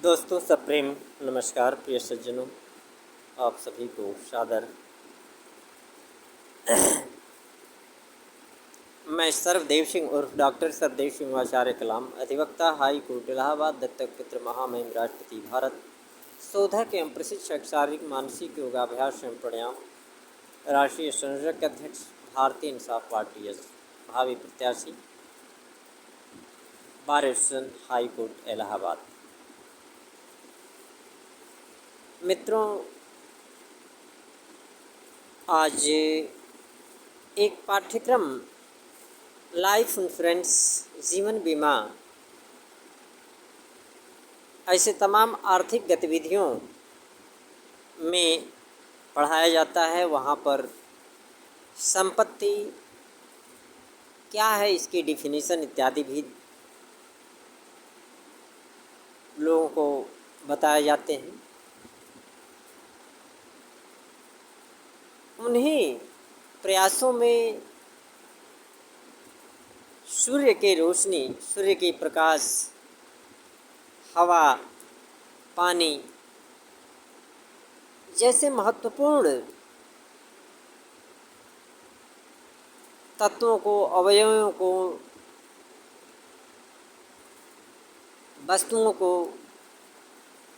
दोस्तों सप्रेम नमस्कार। प्रिय सज्जनों, आप सभी को सादर। मैं सर्वदेव सिंह उर्फ डॉक्टर सर्वदेव सिंह आचार्य कलाम, अधिवक्ता, हाई कोर्ट इलाहाबाद, दत्तक पुत्र, महामहिम राष्ट्रपति भारत, शोधक एवं प्रशिक्षक, शारीरिक मानसिक योगाभ्यास एवं प्राणायाम, राष्ट्रीय संयोजक अध्यक्ष, भारतीय इंसाफ पार्टी एस, भावी प्रत्याशी, bar association, high court Allahabad. मित्रों, आज एक पाठ्यक्रम लाइफ इंश्योरेंस, जीवन बीमा, ऐसे तमाम आर्थिक गतिविधियों में पढ़ाया जाता है। वहाँ पर संपत्ति क्या है, इसकी डिफिनीशन इत्यादि भी लोगों को बताए जाते हैं। उन्हीं प्रयासों में सूर्य की रोशनी, सूर्य की प्रकाश, हवा, पानी जैसे महत्वपूर्ण तत्वों को, अवयवों को, वस्तुओं को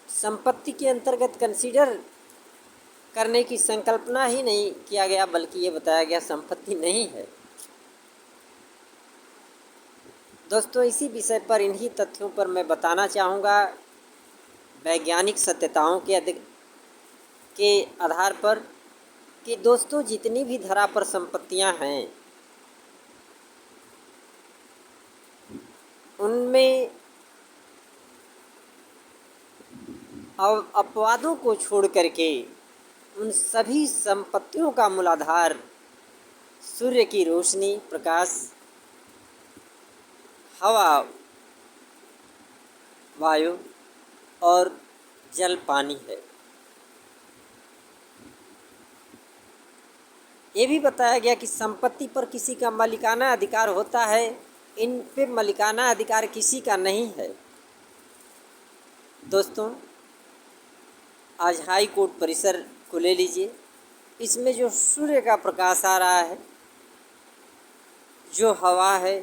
संपत्ति के अंतर्गत कंसीडर करने की संकल्पना ही नहीं किया गया, बल्कि ये बताया गया संपत्ति नहीं है। दोस्तों, इसी विषय पर, इन्हीं तथ्यों पर मैं बताना चाहूँगा वैज्ञानिक सत्यताओं के आधार पर कि दोस्तों, जितनी भी धरा पर संपत्तियाँ हैं उनमें अपवादों को छोड़ करके उन सभी संपत्तियों का मूलाधार सूर्य की रोशनी, प्रकाश, हवा, वायु और जल, पानी है। ये भी बताया गया कि संपत्ति पर किसी का मालिकाना अधिकार होता है, इन पे मालिकाना अधिकार किसी का नहीं है। दोस्तों, आज हाई कोर्ट परिसर को ले लीजिए। इसमें जो सूर्य का प्रकाश आ रहा है, जो हवा है,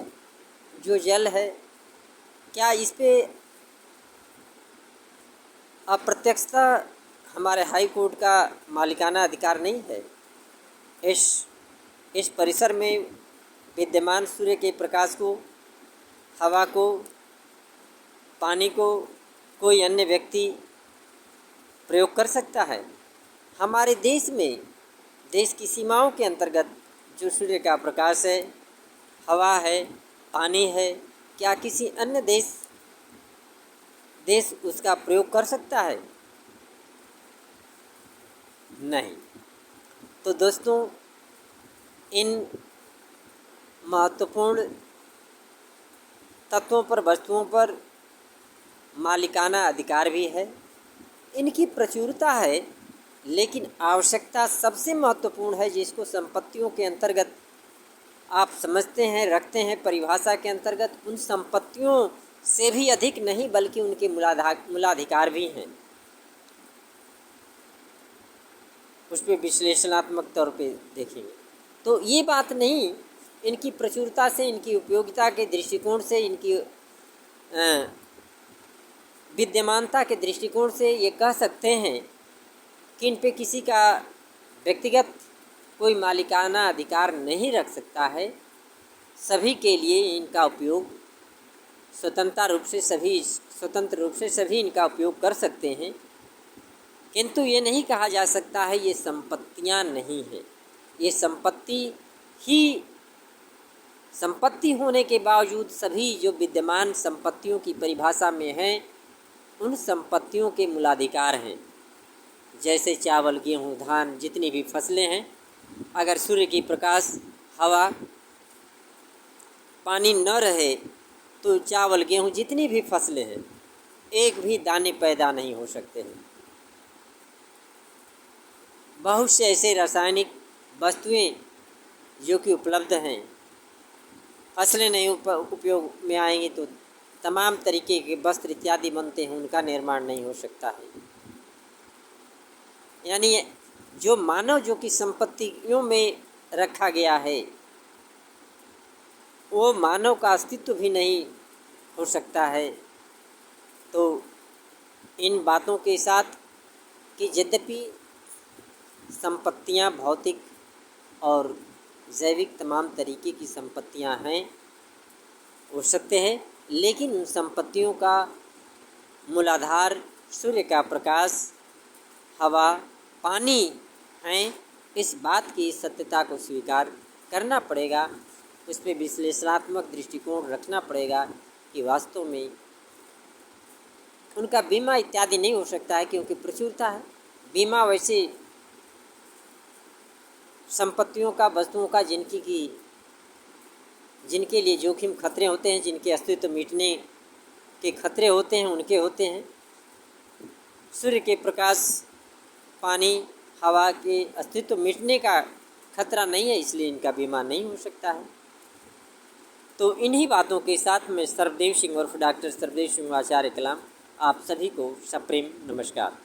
जो जल है, क्या इस पे अप्रत्यक्षता हमारे हाई कोर्ट का मालिकाना अधिकार नहीं है? इस परिसर में विद्यमान सूर्य के प्रकाश को, हवा को, पानी को कोई अन्य व्यक्ति प्रयोग कर सकता है? हमारे देश में, देश की सीमाओं के अंतर्गत जो सूर्य का प्रकाश है, हवा है, पानी है, क्या किसी अन्य देश उसका प्रयोग कर सकता है? नहीं। तो दोस्तों, इन महत्वपूर्ण तत्वों पर, वस्तुओं पर मालिकाना अधिकार भी है, इनकी प्रचुरता है, लेकिन आवश्यकता सबसे महत्वपूर्ण है, जिसको संपत्तियों के अंतर्गत आप समझते हैं, रखते हैं परिभाषा के अंतर्गत, उन संपत्तियों से भी अधिक नहीं, बल्कि उनके मूलाधिकार भी हैं। उस पर विश्लेषणात्मक तौर पे देखेंगे तो ये बात नहीं, इनकी प्रचुरता से, इनकी उपयोगिता के दृष्टिकोण से, इनकी विद्यमानता के दृष्टिकोण से ये कह सकते हैं कि इन पे किसी का व्यक्तिगत कोई मालिकाना अधिकार नहीं रख सकता है। सभी के लिए इनका उपयोग स्वतंत्र रूप से सभी इनका उपयोग कर सकते हैं, किंतु ये नहीं कहा जा सकता है ये संपत्तियां नहीं हैं। ये संपत्ति होने के बावजूद सभी जो विद्यमान संपत्तियों की परिभाषा में हैं, उन संपत्तियों के मूलाधिकार हैं। जैसे चावल, गेहूँ, धान, जितनी भी फसलें हैं, अगर सूर्य की प्रकाश, हवा, पानी न रहे तो चावल, गेहूँ, जितनी भी फसलें हैं, एक भी दाने पैदा नहीं हो सकते हैं। बहुत से ऐसे रासायनिक वस्तुएं जो कि उपलब्ध हैं, फसलें नहीं उपयोग में आएंगी तो तमाम तरीके के वस्त्र इत्यादि बनते हैं उनका निर्माण नहीं हो सकता है। यानी जो मानव जो कि संपत्तियों में रखा गया है वो मानव का अस्तित्व भी नहीं हो सकता है। तो इन बातों के साथ कि यद्यपि संपत्तियां भौतिक और जैविक तमाम तरीके की संपत्तियां हैं हो सकते हैं, लेकिन उन संपत्तियों का मूलाधार सूर्य का प्रकाश, हवा, पानी हैं। इस बात की सत्यता को स्वीकार करना पड़ेगा, उस पर विश्लेषणात्मक दृष्टिकोण रखना पड़ेगा कि वास्तव में उनका बीमा इत्यादि नहीं हो सकता है क्योंकि प्रचुरता है। बीमा वैसे संपत्तियों का, वस्तुओं का जिनके लिए जोखिम खतरे होते हैं, जिनके अस्तित्व मिटने के खतरे होते हैं, उनके होते हैं। सूर्य के प्रकाश, पानी, हवा के अस्तित्व मिटने का खतरा नहीं है, इसलिए इनका बीमा नहीं हो सकता है। तो इन्हीं बातों के साथ मैं सर्वदेव सिंह उर्फ डॉक्टर सर्वदेव सिंह आचार्य कलाम आप सभी को सप्रेम नमस्कार।